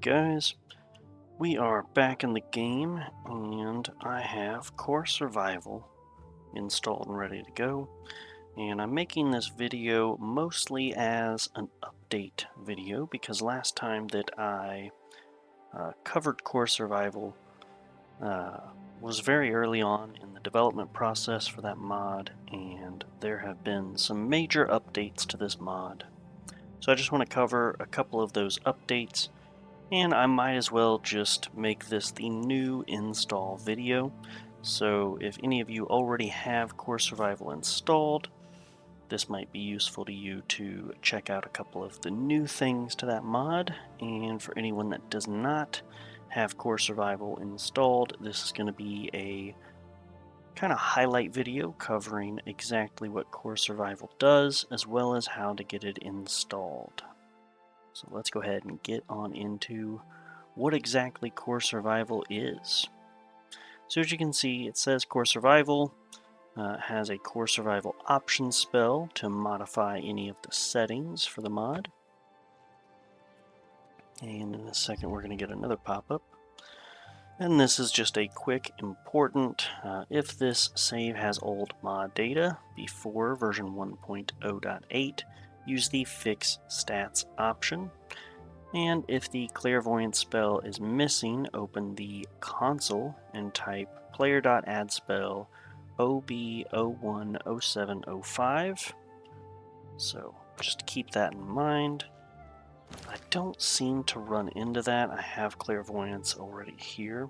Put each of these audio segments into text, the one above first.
Alright guys, we are back in the game and I have Core Survival installed and ready to go, and I'm making this video mostly as an update video because last time that I covered Core Survival was very early on in the development process for that mod, and there have been some major updates to this mod. So I just want to cover a couple of those updates. And I might as well just make this the new install video. So if any of you already have Core Survival installed, this might be useful to you to check out a couple of the new things to that mod. And for anyone that does not have Core Survival installed, this is going to be a kind of highlight video covering exactly what Core Survival does, as well as how to get it installed. So let's go ahead and get on into what exactly Core Survival is. So as you can see, it says Core Survival has a Core Survival option spell to modify any of the settings for the mod. And in a second we're going to get another pop-up. And this is just a quick, important, if this save has old mod data before version 1.0.8, use the Fix Stats option. And if the clairvoyance spell is missing, open the console and type player.addSpell OB010705. So just keep that in mind. I don't seem to run into that. I have clairvoyance already here,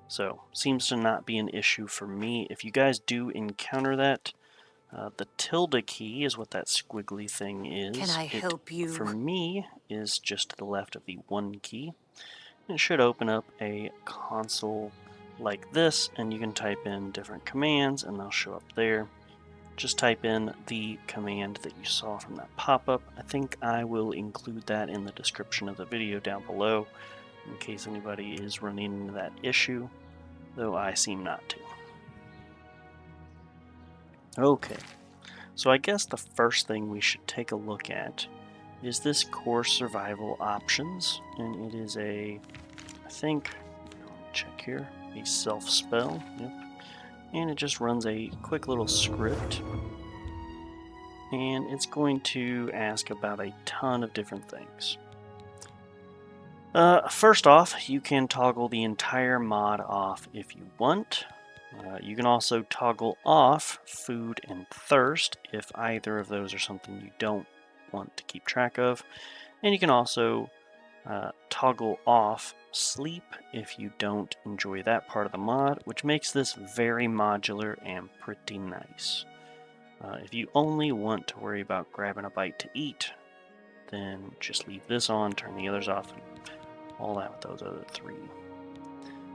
so seems to not be an issue for me. If you guys do encounter that, the tilde key is what that squiggly thing is. Can I help you? For me, is just to the left of the 1 key. It should open up a console like this, and you can type in different commands and they'll show up there. Just type in the command that you saw from that pop-up. I think I will include that in the description of the video down below in case anybody is running into that issue, though I seem not to. Okay, so I guess the first thing we should take a look at is this Core Survival options, and it is a, I think, check here, a self-spell, yep, and it just runs a quick little script, and it's going to ask about a ton of different things. First off, you can toggle the entire mod off if you want. You can also toggle off food and thirst if either of those are something you don't want to keep track of. And you can also toggle off sleep if you don't enjoy that part of the mod, which makes this very modular and pretty nice. If you only want to worry about grabbing a bite to eat, then just leave this on, turn the others off, and all that with those other 3.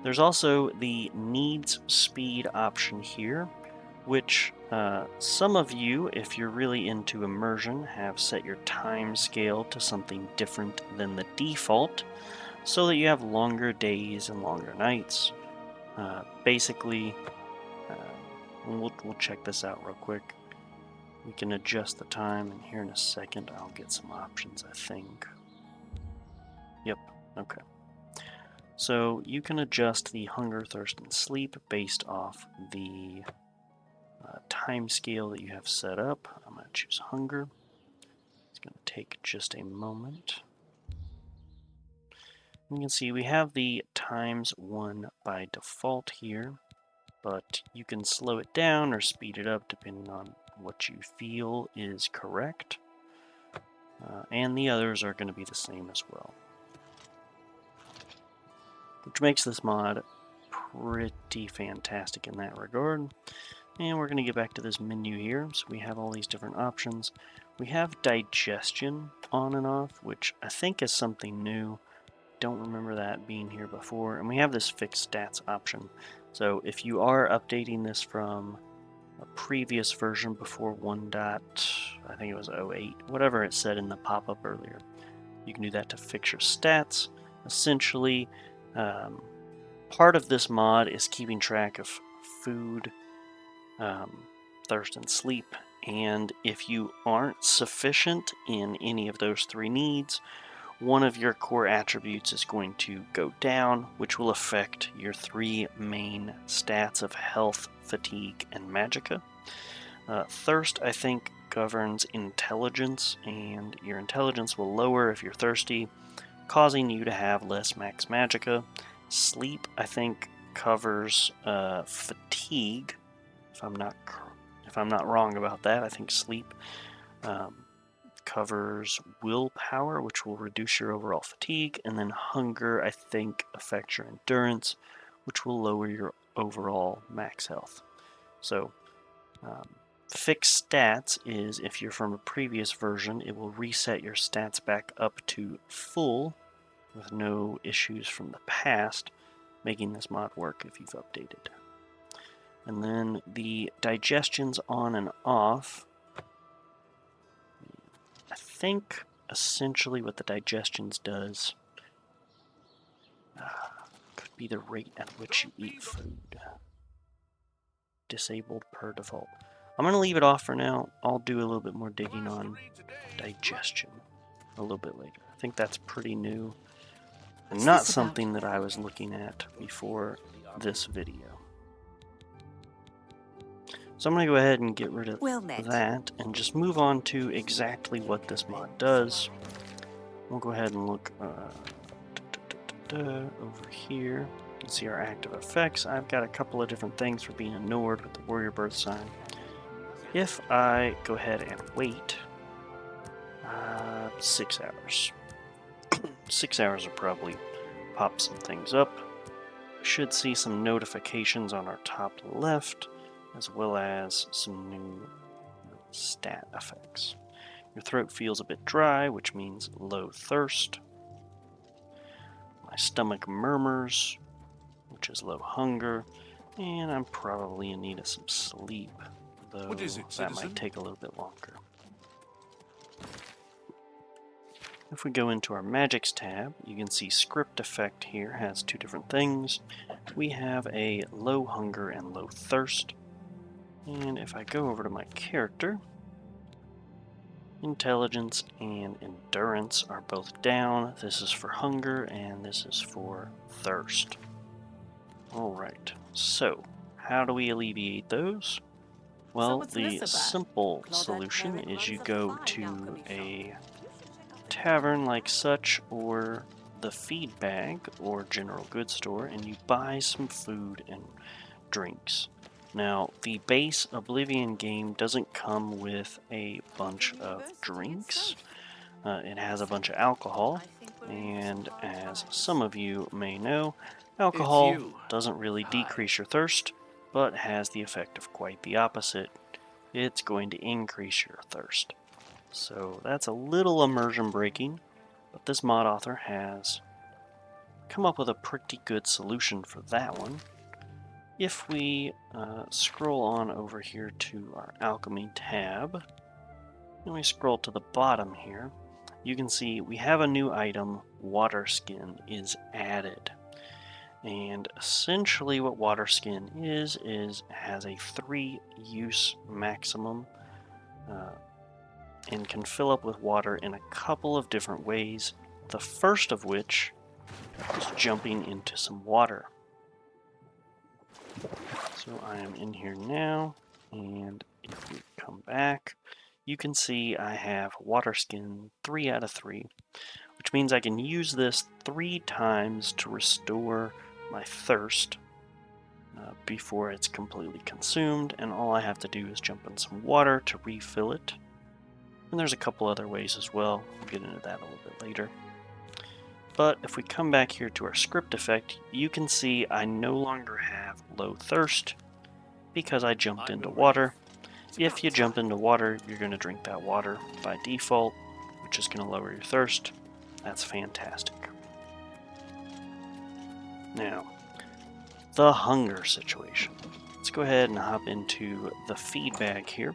There's also the needs speed option here, which some of you, if you're really into immersion, have set your time scale to something different than the default, so that you have longer days and longer nights. Basically, we'll check this out real quick. We can adjust the time, and here in a second I'll get some options, I think. Yep, okay. So you can adjust the hunger, thirst, and sleep based off the time scale that you have set up. I'm going to choose hunger. It's going to take just a moment. You can see we have the ×1 by default here, but you can slow it down or speed it up depending on what you feel is correct. And the others are going to be the same as well, which makes this mod pretty fantastic in that regard. And we're going to get back to this menu here. So we have all these different options. We have digestion on and off, which I think is something new. Don't remember that being here before. And we have this fixed stats option. So if you are updating this from a previous version before 1. I think it was 08, whatever it said in the pop-up earlier, you can do that to fix your stats. Essentially, part of this mod is keeping track of food, thirst, and sleep, and if you aren't sufficient in any of those 3 needs, one of your core attributes is going to go down, which will affect your 3 main stats of health, fatigue, and magicka. Thirst, I think, governs intelligence, and your intelligence will lower if you're thirsty, causing you to have less max magicka. Sleep, I think, covers fatigue. If I'm not wrong about that, I think sleep covers willpower, which will reduce your overall fatigue, and then hunger, I think, affects your endurance, which will lower your overall max health. So, fixed stats is if you're from a previous version, it will reset your stats back up to full with no issues from the past, making this mod work if you've updated. And then the digestions on and off. I think essentially what the digestions does could be the rate at which you eat food. Disabled per default. I'm going to leave it off for now. I'll do a little bit more digging on digestion a little bit later. I think that's pretty new and not something that I was looking at before this video. So I'm going to go ahead and get rid of that and just move on to exactly what this mod does. We'll go ahead and look over here. You can see our active effects. I've got a couple of different things for being a Nord with the warrior birth sign. If I go ahead and wait 6 hours. 6 hours will probably pop some things up. We should see some notifications on our top left, as well as some new stat effects. Your throat feels a bit dry, which means low thirst. My stomach murmurs, which is low hunger. And I'm probably in need of some sleep, though What is it, that citizen? might take a little bit longer. If we go into our Magics tab, you can see Script Effect here has 2 different things. We have a low hunger and low thirst. And if I go over to my character, intelligence and endurance are both down. This is for hunger and this is for thirst. Alright, so how do we alleviate those? Well, the simple solution is you go to a tavern like such, or the feed bag or general goods store, and you buy some food and drinks. Now, the base Oblivion game doesn't come with a bunch of drinks. It has a bunch of alcohol, and as some of you may know, alcohol doesn't really decrease your thirst, but has the effect of quite the opposite. It's going to increase your thirst. So that's a little immersion breaking, but this mod author has come up with a pretty good solution for that one. If we scroll on over here to our alchemy tab, and we scroll to the bottom here, you can see we have a new item, Waterskin, is added. And essentially what Waterskin is has a 3-use maximum and can fill up with water in a couple of different ways. The first of which is jumping into some water. So I am in here now, and if we come back, you can see I have Waterskin 3 out of 3, which means I can use this 3 times to restore my thirst before it's completely consumed, and all I have to do is jump in some water to refill it. And there's a couple other ways as well. We'll get into that a little bit later. But if we come back here to our script effect, you can see I no longer have low thirst because I jumped into water. If you jump into water, you're going to drink that water by default, which is going to lower your thirst. That's fantastic. Now, the hunger situation. Let's go ahead and hop into the feed bag here.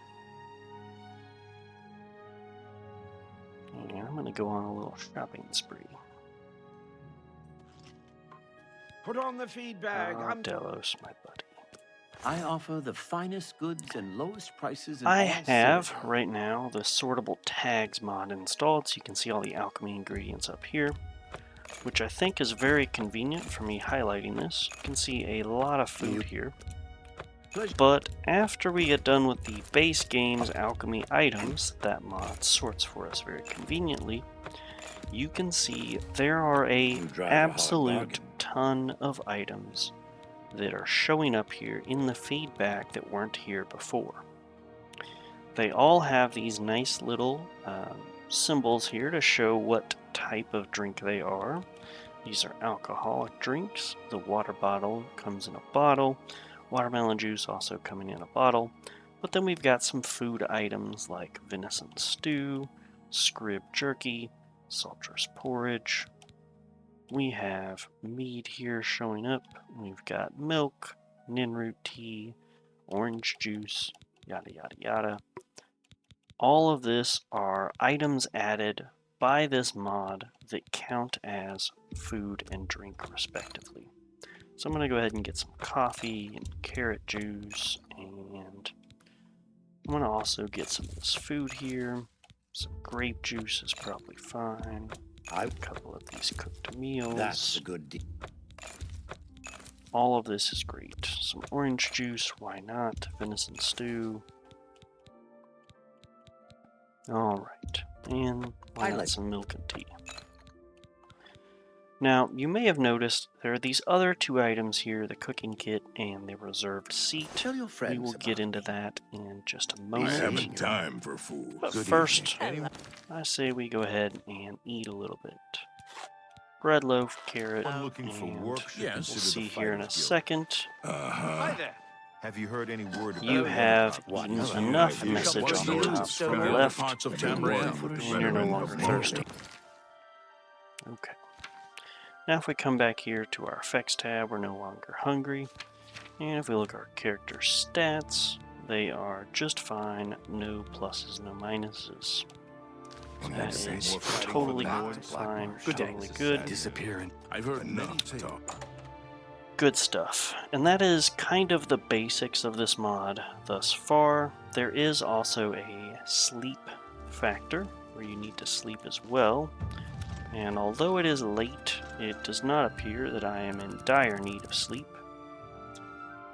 And I'm going to go on a little shopping spree. Put on the feed bag. Delos, my buddy. I offer the finest goods and lowest prices in I all have, Citadel. right now, the Sortable Tags mod installed, so you can see all the alchemy ingredients up here, which I think is very convenient for me highlighting this. You can see a lot of food here. But after we get done with the base game's alchemy items that mod sorts for us very conveniently, you can see there are an absolute ton of items that are showing up here in the feedback that weren't here before. They all have these nice little symbols here to show what type of drink they are. These are alcoholic drinks. The water bottle comes in a bottle. Watermelon juice also coming in a bottle. But then we've got some food items like venison stew, scrib jerky, sultrous porridge. We have mead here showing up. We've got milk, ninroot tea, orange juice, yada yada yada. All of this are items added by this mod that count as food and drink respectively. So I'm going to go ahead and get some coffee and carrot juice, and I'm going to also get some of this food here. Some grape juice is probably fine. A couple of these cooked meals. That's a good deal. All of this is great. Some orange juice, why not? Venison stew. Alright, and why not some milk and tea? Now, you may have noticed there are these other two items here, the cooking kit and the reserved seat. Tell your friends we will get into that in just a moment. I haven't time for food. But first, I say we go ahead and eat a little bit. Bread loaf, carrot, One looking for and work should we'll consider see the here in a Fighters Guild. second. Hi there. Have you heard any word? You have eaten enough idea. message on the top to the From the left, parts of and Tamriel. you're no longer thirsty. Okay. Now if we come back here to our effects tab, we're no longer hungry. And if we look at our character stats, they are just fine. No pluses, no minuses. That is totally fine, totally good. Disappearing. I've heard enough talk. Good stuff. And that is kind of the basics of this mod thus far. There is also a sleep factor where you need to sleep as well. And although it is late, it does not appear that I am in dire need of sleep.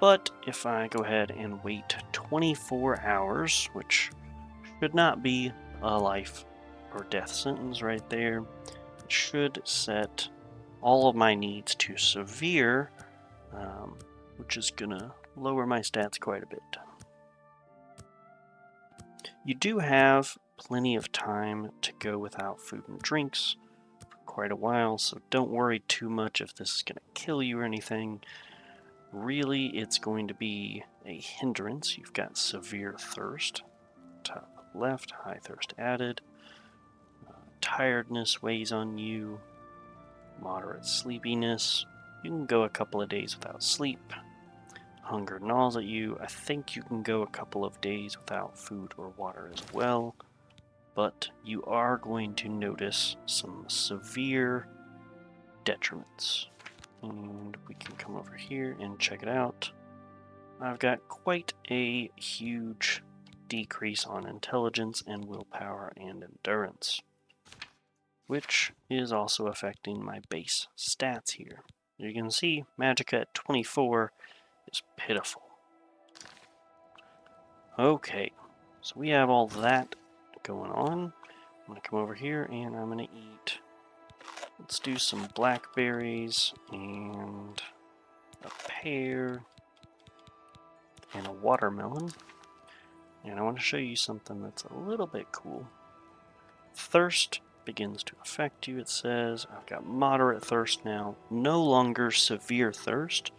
But if I go ahead and wait 24 hours, which should not be a life or death sentence right there, it should set all of my needs to severe, which is gonna lower my stats quite a bit. You do have plenty of time to go without food and drinks for quite a while, so don't worry too much if this is gonna kill you or anything. Really, it's going to be a hindrance. You've got severe thirst, top left, high thirst added. Tiredness weighs on you, moderate sleepiness. You can go a couple of days without sleep. Hunger gnaws at you. I think you can go a couple of days without food or water as well, but you are going to notice some severe detriments. And we can come over here and check it out. I've got quite a huge decrease on intelligence and willpower and endurance, which is also affecting my base stats here. You can see Magicka at 24 is pitiful. Okay, so we have all that going on. I'm going to come over here and I'm going to eat. Let's do some blackberries and a pear and a watermelon. And I want to show you something that's a little bit cool. Thirst begins to affect you. It says I've got moderate thirst now, no longer severe thirst,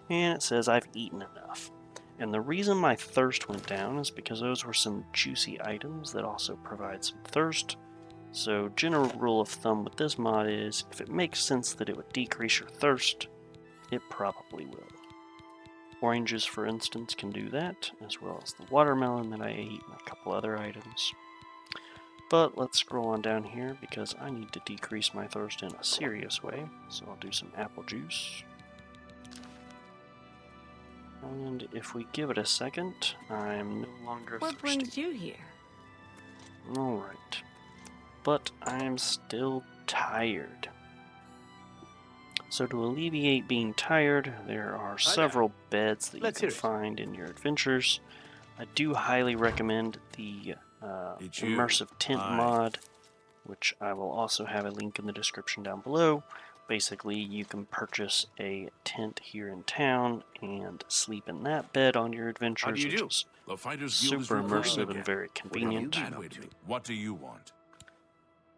and it says I've eaten enough. And the reason my thirst went down is because those were some juicy items that also provide some thirst. So general rule of thumb with this mod is if it makes sense that it would decrease your thirst, it probably will. Oranges, for instance, can do that, as well as the watermelon that I ate and a couple other items. But let's scroll on down here because I need to decrease my thirst in a serious way. So I'll do some apple juice. And if we give it a second, I'm no longer What thirsty. brings you here? Alright. But I'm still tired. So to alleviate being tired, there are several beds that you can find in your adventures. I do highly recommend the immersive tent mod, which I will also have a link in the description down below. Basically, you can purchase a tent here in town and sleep in that bed on your adventures, which is The Fighters Guild is super recruiting immersive and again. very convenient. What do you want?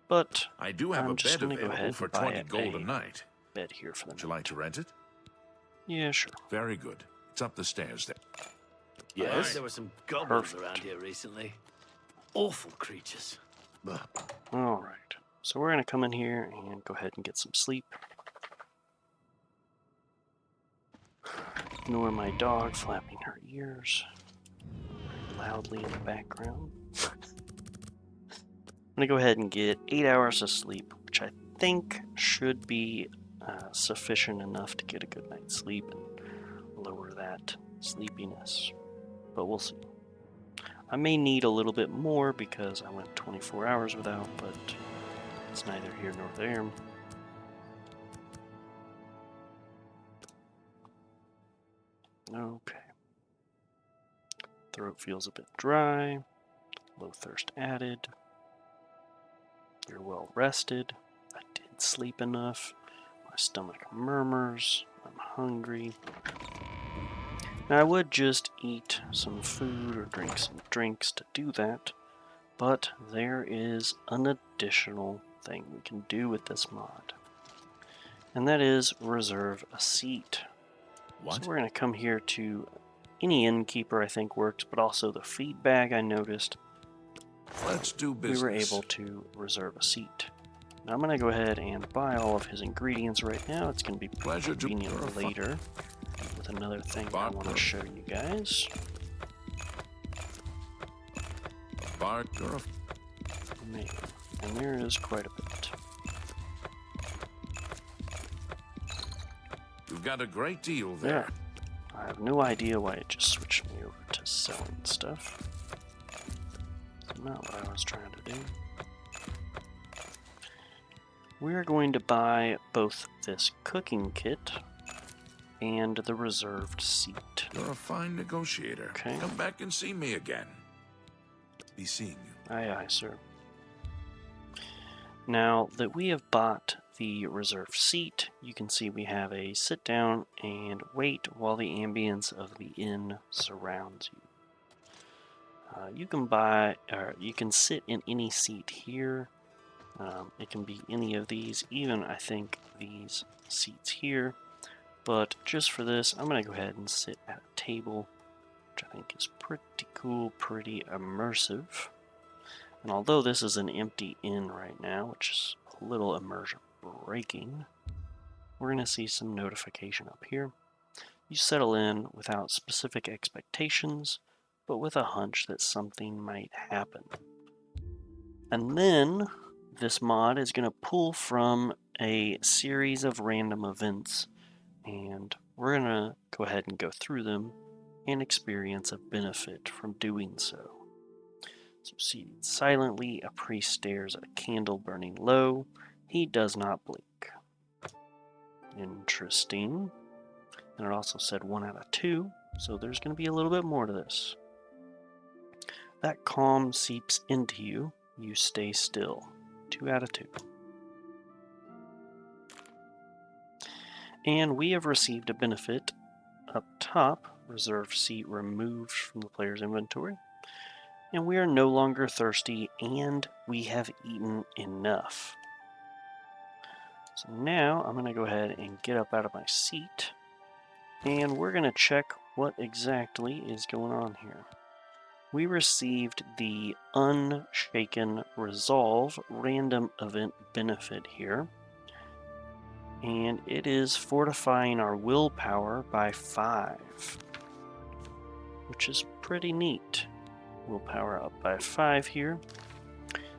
But I do have I'm a just bed going to go available ahead for and buy 20 gold a night. bed here for the Would you night. like to rent it? Yeah, sure. Very good. It's up the stairs there. Yes, there were some goblins around here recently. Awful creatures. Alright, so we're going to come in here and go ahead and get some sleep. Ignore my dog flapping her ears loudly in the background. I'm going to go ahead and get 8 hours of sleep, which I think should be sufficient enough to get a good night's sleep and lower that sleepiness. But we'll see. I may need a little bit more because I went 24 hours without, but it's neither here nor there. Okay. Throat feels a bit dry. Low thirst added. You're well rested. I did sleep enough. My stomach murmurs. I'm hungry. Now I would just eat some food or drink some drinks to do that, but there is an additional thing we can do with this mod. And that is reserve a seat. So we're going to come here to any innkeeper I think works, but also the feed bag I noticed. Let's do business. We were able to reserve a seat. Now I'm going to go ahead and buy all of his ingredients right now. It's going to be convenient later with another thing I want to show you guys. Man, and there is quite a bit. You've got a great deal there. Yeah. I have no idea why it just switched me over to selling stuff. It's not what I was trying to do. We're going to buy both this cooking kit and the reserved seat. You're a fine negotiator. Okay. Come back and see me again. Be seeing you. Aye, aye, sir. Now that we have bought the reserved seat, you can see we have a sit down and wait while the ambience of the inn surrounds you. You can buy, or you can sit in any seat here. It can be any of these, even I think these seats here. But just for this, I'm going to go ahead and sit at a table, which I think is pretty cool, pretty immersive. And although this is an empty inn right now, which is a little immersion breaking, we're going to see some notification up here. You settle in without specific expectations, but with a hunch that something might happen. And then this mod is going to pull from a series of random events, and we're going to go ahead and go through them and experience a benefit from doing so. So seated silently, a priest stares at a candle burning low. He does not blink. Interesting. And it also said 1 out of 2, so there's going to be a little bit more to this. That calm seeps into you. You stay still. 2 out of 2. And we have received a benefit up top. Reserved seat removed from the player's inventory. And we are no longer thirsty, and we have eaten enough. So now I'm going to go ahead and get up out of my seat, and we're going to check what exactly is going on here. We received the Unshaken Resolve random event benefit here, and it is fortifying our willpower by 5, which is pretty neat. Willpower up by 5 here.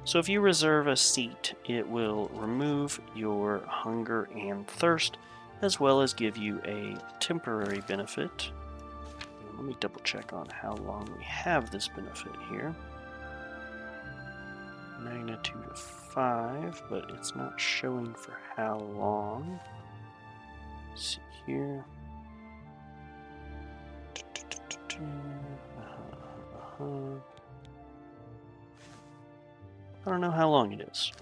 So if you reserve a seat, it will remove your hunger and thirst, as well as give you a temporary benefit let me double check on how long we have this benefit here. Magnitude of 5, but it's not showing for how long. Let's see here. I don't know how long it is.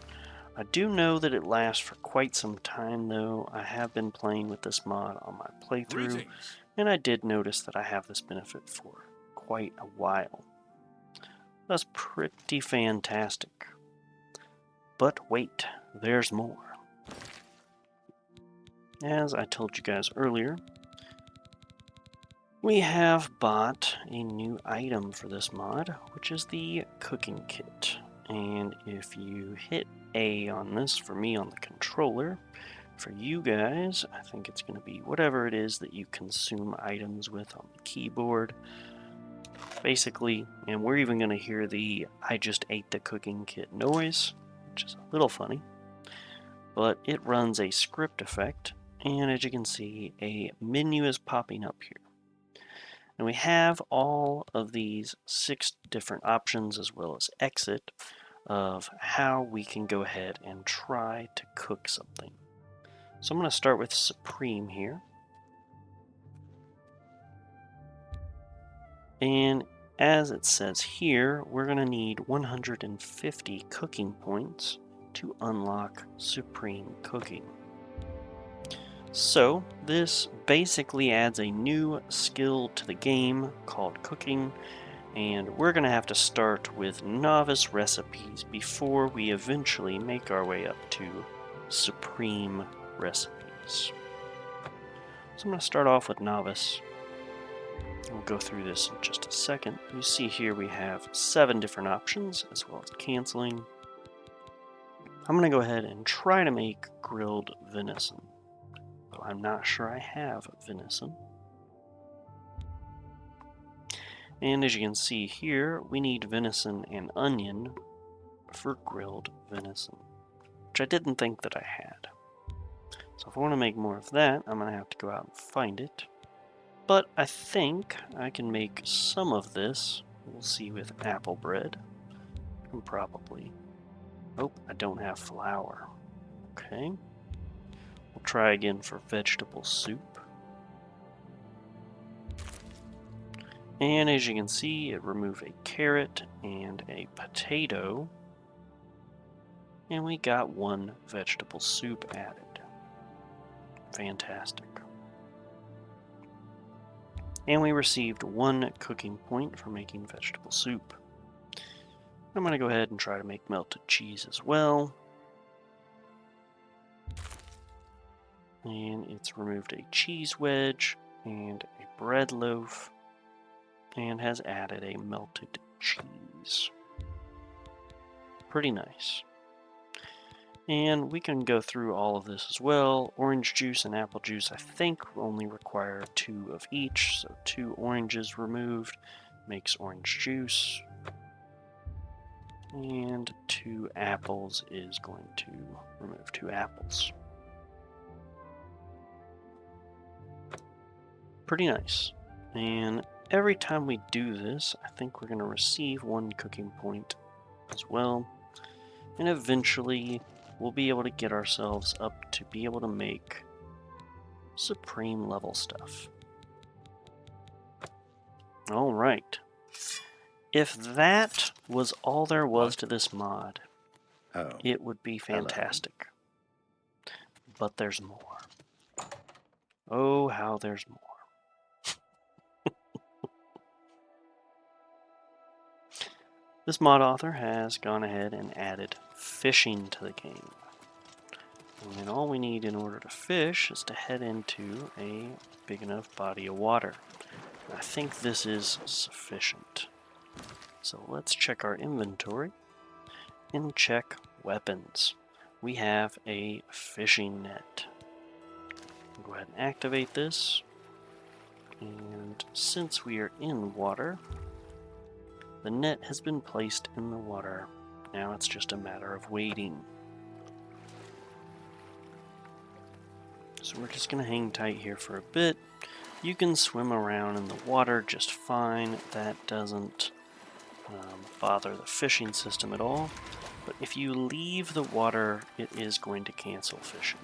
I do know that it lasts for quite some time, though. I have been playing with this mod on my playthrough, Greetings. and I did notice that I have this benefit for quite a while. That's pretty fantastic. But wait, there's more. As I told you guys earlier, we have bought a new item for this mod, which is the cooking kit. And if you hit A on this, for me on the controller, for you guys, I think it's going to be whatever it is that you consume items with on the keyboard. Basically, and we're even going to hear the I just ate the cooking kit noise, which is a little funny. But it runs a script effect, and as you can see, a menu is popping up here. And we have all of these 6 different options as well as exit of how we can go ahead and try to cook something. So I'm going to start with Supreme here. And as it says here, we're going to need 150 cooking points to unlock Supreme Cooking. So this basically adds a new skill to the game called cooking, and we're going to have to start with novice recipes before we eventually make our way up to supreme recipes. So I'm going to start off with novice. We'll go through this in just a second. You see here we have 7 different options as well as canceling. I'm going to go ahead and try to make grilled venison. Though I'm not sure I have venison. And as you can see here, we need venison and onion for grilled venison, which I didn't think that I had. So if I want to make more of that, I'm going to have to go out and find it. But I think I can make some of this, we'll see, with apple bread. And probably... oh, I don't have flour. Okay. We'll try again for vegetable soup. And as you can see, it removed a carrot and a potato. And we got 1 vegetable soup added. Fantastic. And we received 1 cooking point for making vegetable soup. I'm going to go ahead and try to make melted cheese as well. And it's removed a cheese wedge and a bread loaf, and has added a melted cheese. Pretty nice. And we can go through all of this as well. Orange juice and apple juice, I think, only require 2 of each. So 2 oranges removed makes orange juice. And 2 apples is going to remove 2 apples. Pretty nice. And every time we do this, I think we're going to receive 1 cooking point as well. And eventually, we'll be able to get ourselves up to be able to make supreme level stuff. Alright. If that was all there was to this mod, it would be fantastic. But there's more. Oh, how there's more. This mod author has gone ahead and added fishing to the game. And all we need in order to fish is to head into a big enough body of water. I think this is sufficient. So let's check our inventory and check weapons. We have a fishing net. I'll go ahead and activate this. And since we are in water, the net has been placed in the water. Now it's just a matter of waiting. So we're just going to hang tight here for a bit. You can swim around in the water just fine. That doesn't bother the fishing system at all. But if you leave the water, it is going to cancel fishing.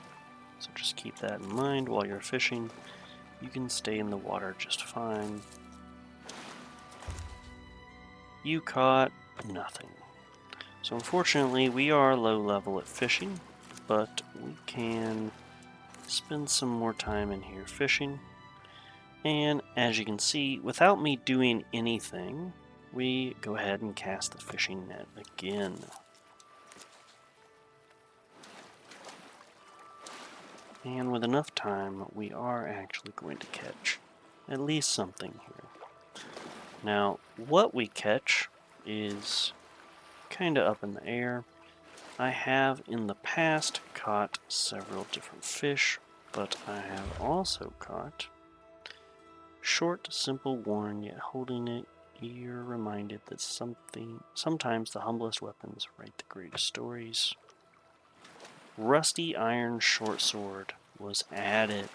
So just keep that in mind while you're fishing. You can stay in the water just fine. You caught nothing. So unfortunately, we are low level at fishing, but we can spend some more time in here fishing. And as you can see, without me doing anything, we go ahead and cast the fishing net again. And with enough time, we are actually going to catch at least something here. Now, what we catch is kind of up in the air. I have in the past caught several different fish, but I have also caught short, simple, worn, yet holding it, you're reminded that sometimes the humblest weapons write the greatest stories. Rusty iron short sword was added.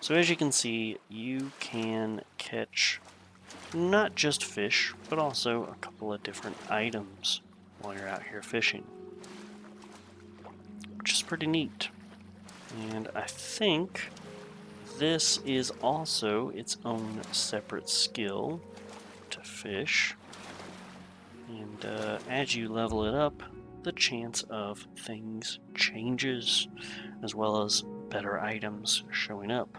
So as you can see, you can catch not just fish, but also a couple of different items while you're out here fishing, which is pretty neat. And I think this is also its own separate skill to fish. And as you level it up, the chance of things changes, as well as better items showing up.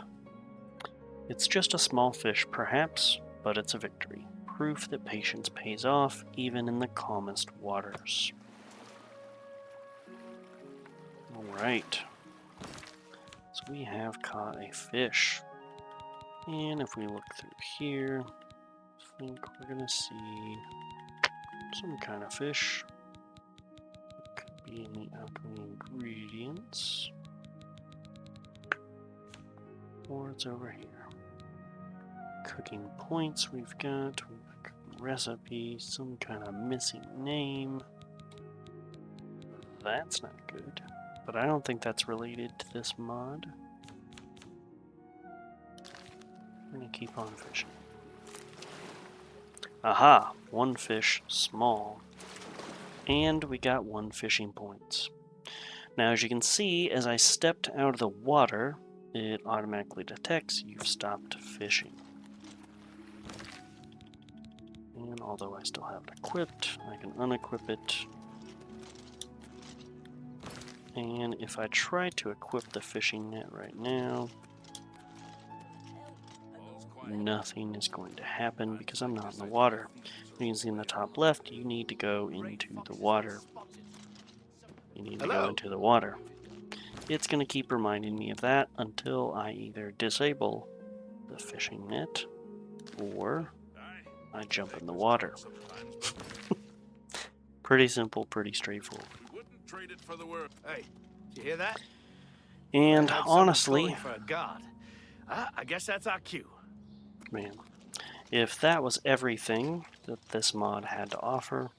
It's just a small fish, perhaps, but it's a victory. Proof that patience pays off, even in the calmest waters. Alright. So we have caught a fish. And if we look through here, I think we're gonna see some kind of fish. Could be in the alchemy ingredients. Or it's over here. Cooking points we've got recipe, some kind of missing name. That's not good. But I don't think that's related to this mod. I'm gonna keep on fishing. Aha! One fish, small. And we got 1 fishing points. Now as you can see, as I stepped out of the water, it automatically detects you've stopped fishing. And although I still have it equipped, I can unequip it. And if I try to equip the fishing net right now, nothing is going to happen because I'm not in the water. You can see in the top left, you need to go into the water. You need to go into the water. It's going to keep reminding me of that until I either disable the fishing net or I jump in the water. Pretty simple, pretty straightforward. Hey, did you hear that? And I heard someone honestly, calling for a guard. I guess that's our cue. man, if that was everything that this mod had to offer,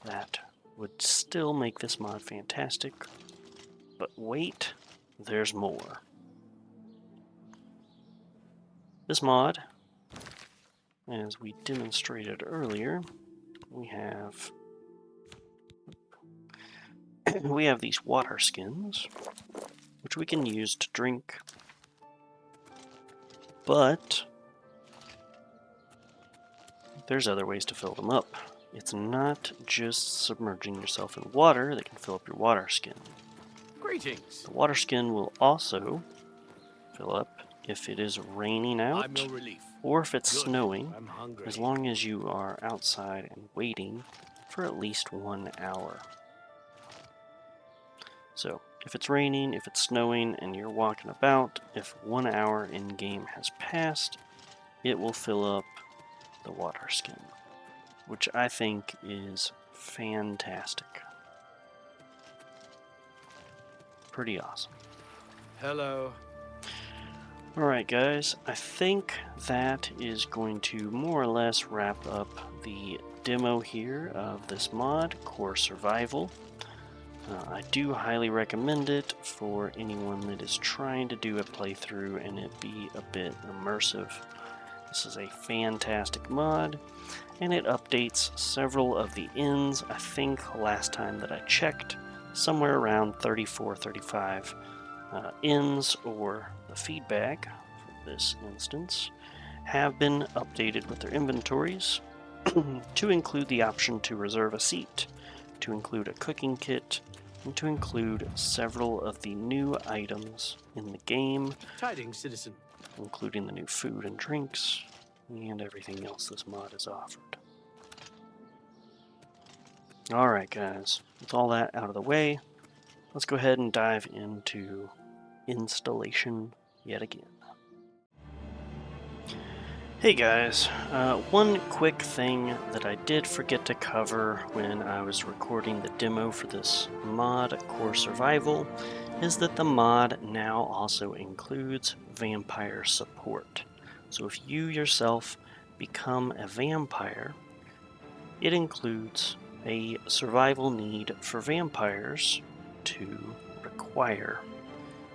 that would still make this mod fantastic. But wait, there's more. This mod, as we demonstrated earlier, we have these water skins, which we can use to drink, but there's other ways to fill them up. It's not just submerging yourself in water that can fill up your water skin. Greetings. The water skin will also fill up if it is raining out I'm your relief. or if it's Good. snowing, I'm hungry. as long as you are outside and waiting for at least 1 hour. So, if it's raining, if it's snowing, and you're walking about, if 1 hour in-game has passed, it will fill up the water skin, which I think is fantastic. Pretty awesome. Hello. Alright guys, I think that is going to more or less wrap up the demo here of this mod, Core Survival. I do highly recommend it for anyone that is trying to do a playthrough and it be a bit immersive. This is a fantastic mod, and it updates several of the inns. I think last time that I checked, somewhere around 34, 35 inns, or the feedback for this instance, have been updated with their inventories to include the option to reserve a seat, to include a cooking kit, and to include several of the new items in the game, Tidings, citizen. including the new food and drinks, and everything else this mod has offered. Alright guys, with all that out of the way, let's go ahead and dive into installation yet again. Hey guys, one quick thing that I did forget to cover when I was recording the demo for this mod, Core Survival, is that the mod now also includes vampire support. So if you yourself become a vampire, it includes a survival need for vampires to require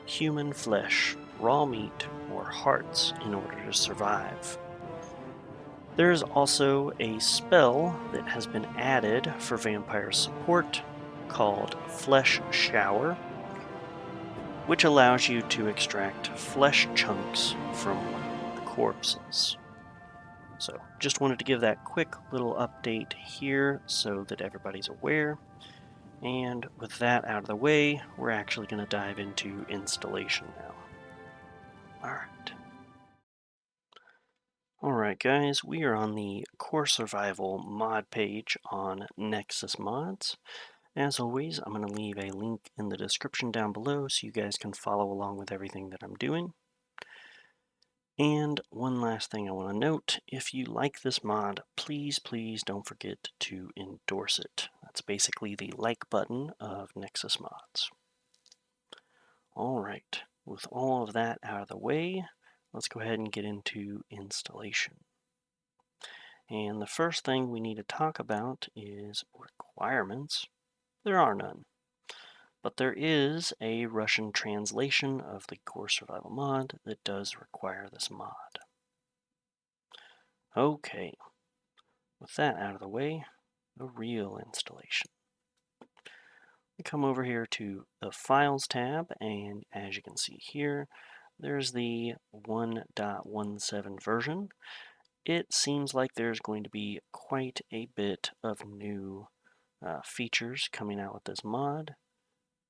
human flesh, raw meat, or hearts in order to survive. There is also a spell that has been added for vampire support called Flesh Shower, which allows you to extract flesh chunks from the corpses. So, just wanted to give that quick little update here so that everybody's aware. And with that out of the way, we're actually going to dive into installation now. Alright. Alright guys, we are on the Core Survival mod page on Nexus Mods. As always, I'm going to leave a link in the description down below so you guys can follow along with everything that I'm doing. And one last thing I want to note, if you like this mod, please don't forget to endorse it. That's basically the like button of Nexus Mods. Alright, with all of that out of the way, let's go ahead and get into installation. And the first thing we need to talk about is requirements. There are none. But there is a Russian translation of the Core Survival mod that does require this mod. Okay, with that out of the way, the real installation. We come over here to the Files tab, and as you can see here, there's the 1.17 version. It seems like there's going to be quite a bit of new features coming out with this mod.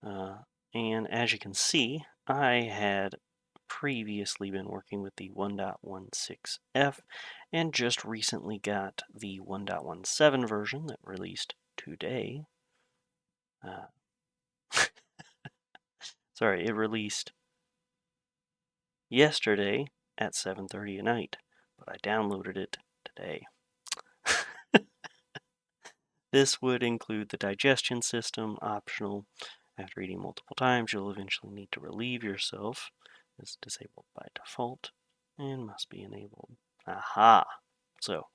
And as you can see, I had previously been working with the 1.16F and just recently got the 1.17 version that released today. Sorry, it released yesterday at 7:30 at night, but I downloaded it today. This would include the digestion system, optional. After eating multiple times, you'll eventually need to relieve yourself. It's disabled by default and must be enabled. Aha! So,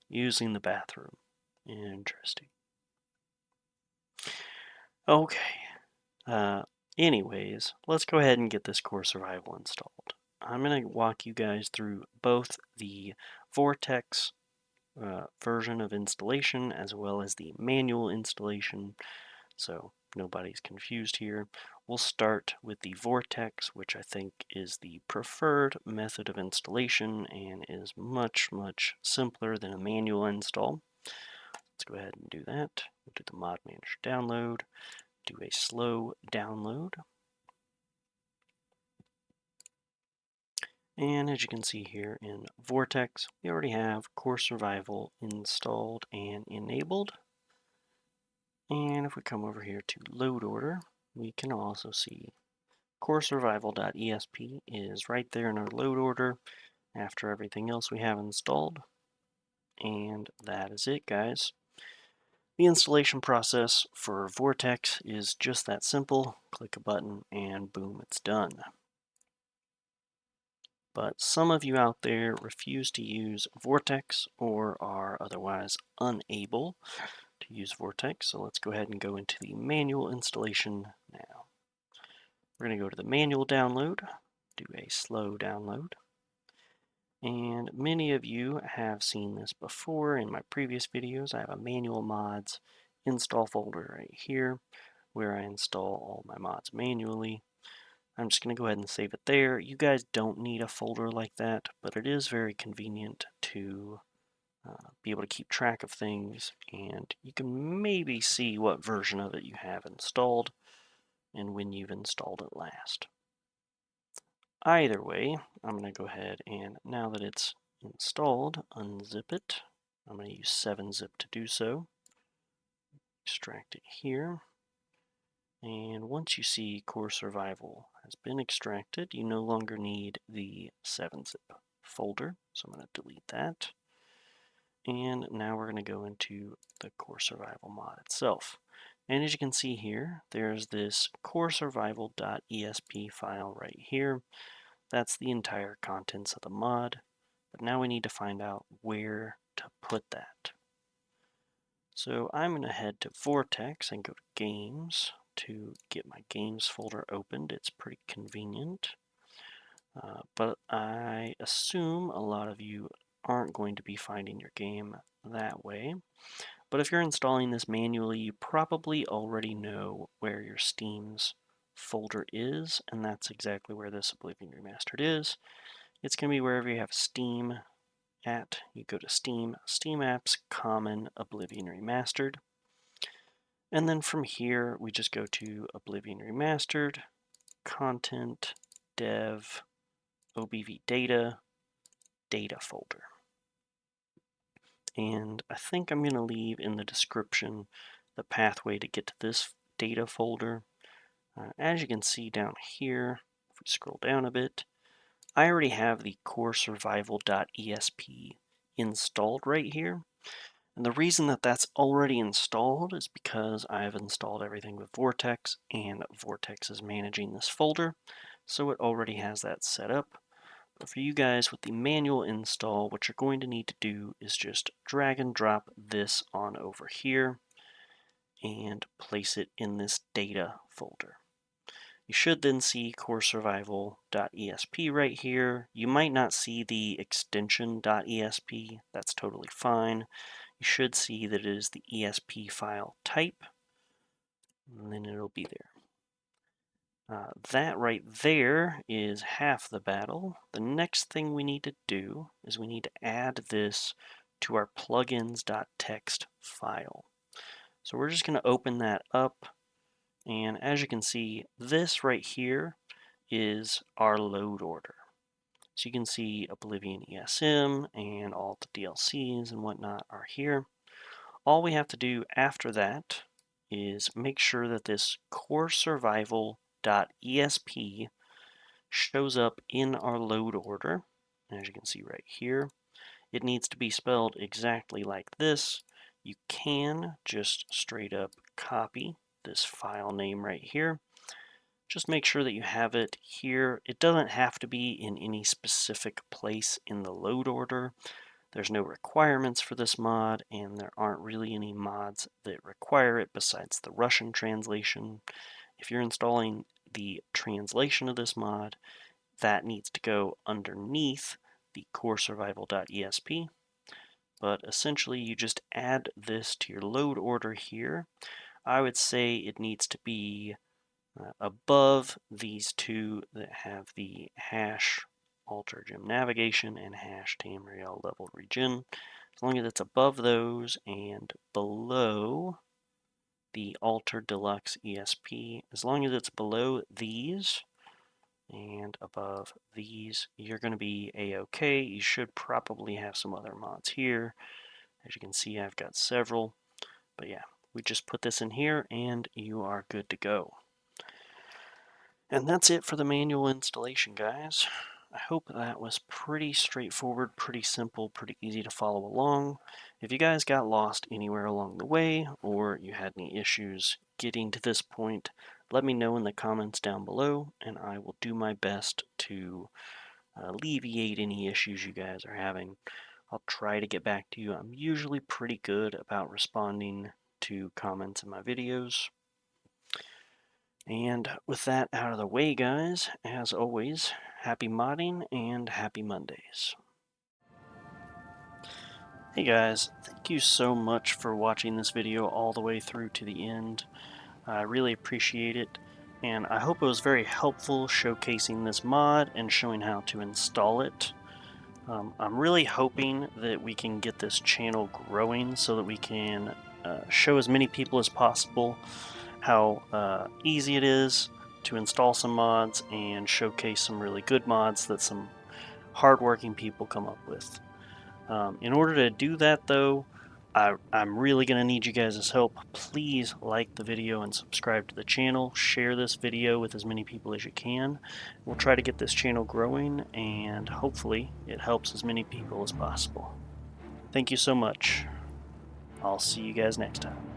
using the bathroom. Interesting. Okay. Anyways, let's go ahead and get this Core Survival installed. I'm going to walk you guys through both the Vortex version of installation as well as the manual installation, so nobody's confused here. We'll start with the Vortex, which I think is the preferred method of installation and is much simpler than a manual install. Let's go ahead and do that. We'll do the Mod Manager download, do a slow download. And as you can see here in Vortex, we already have Core Survival installed and enabled. And if we come over here to load order, we can also see coresurvival.esp is right there in our load order after everything else we have installed. And that is it, guys. The installation process for Vortex is just that simple. Click a button and boom, it's done. But some of you out there refuse to use Vortex or are otherwise unable to to use Vortex, so let's go ahead and go into the manual installation now. We're going to go to the manual download, do a slow download. And many of you have seen this before in my previous videos. I have a manual mods install folder right here where I install all my mods manually. I'm just going to go ahead and save it there. You guys don't need a folder like that, but it is very convenient to be able to keep track of things, and you can maybe see what version of it you have installed and when you've installed it last. Either way, I'm going to go ahead and, now that it's installed, unzip it. I'm going to use 7-zip to do so. Extract it here. And once you see Core Survival has been extracted, you no longer need the 7-zip folder. So I'm going to delete that. And now we're going to go into the Core Survival mod itself. And as you can see here, there's this coresurvival.esp file right here. That's the entire contents of the mod. But now we need to find out where to put that. So I'm going to head to Vortex and go to Games to get my Games folder opened. It's pretty convenient. But I assume a lot of you aren't going to be finding your game that way. But if you're installing this manually, you probably already know where your Steam's folder is, and that's exactly where this Oblivion Remastered is. It's going to be wherever you have Steam at. You go to Steam, Steam Apps, Common, Oblivion Remastered. And then from here, we just go to Oblivion Remastered, Content, Dev, OBV Data, Data folder. And I think I'm going to leave in the description the pathway to get to this data folder. As you can see down here, if we scroll down a bit, I already have the coresurvival.esp installed right here. And the reason that that's already installed is because I've installed everything with Vortex, and Vortex is managing this folder, so it already has that set up. But for you guys with the manual install, what you're going to need to do is just drag and drop this on over here and place it in this data folder. You should then see coresurvival.esp right here. You might not see the extension.esp. That's totally fine. You should see that it is the ESP file type, and then it'll be there. That right there is half the battle. The next thing we need to do is we need to add this to our plugins.txt file. So we're just going to open that up, and as you can see, this right here is our load order. So you can see Oblivion ESM and all the DLCs and whatnot are here. All we have to do after that is make sure that this coresurvival.esp shows up in our load order. As you can see right here, it needs to be spelled exactly like this. You can just straight up copy this file name right here. Just make sure that you have it here. It doesn't have to be in any specific place in the load order. There's no requirements for this mod, and there aren't really any mods that require it besides the Russian translation. If you're installing the translation of this mod, that needs to go underneath the coresurvival.esp. But essentially, you just add this to your load order here. I would say it needs to be above these two that have the hash alter gem navigation and hash Tamriel level regen. As long as it's above those and below the alter deluxe ESP, as long as it's below these and above these, you're going to be a-okay. You should probably have some other mods here. As you can see, I've got several, but yeah, we just put this in here and you are good to go. And that's it for the manual installation, guys. I hope that was pretty straightforward, pretty simple, pretty easy to follow along. If you guys got lost anywhere along the way, or you had any issues getting to this point, let me know in the comments down below, and I will do my best to alleviate any issues you guys are having. I'll try to get back to you. I'm usually pretty good about responding to comment in my videos. And with that out of the way, guys, as always, happy modding and happy Mondays. Hey guys, thank you so much for watching this video all the way through to the end. I really appreciate it, and I hope it was very helpful showcasing this mod and showing how to install it. I'm really hoping that we can get this channel growing so that we can show as many people as possible how easy it is to install some mods and showcase some really good mods that some hardworking people come up with. In order to do that, though, I'm really going to need you guys' help. Please like the video and subscribe to the channel. Share this video with as many people as you can. We'll try to get this channel growing, and hopefully it helps as many people as possible. Thank you so much. I'll see you guys next time.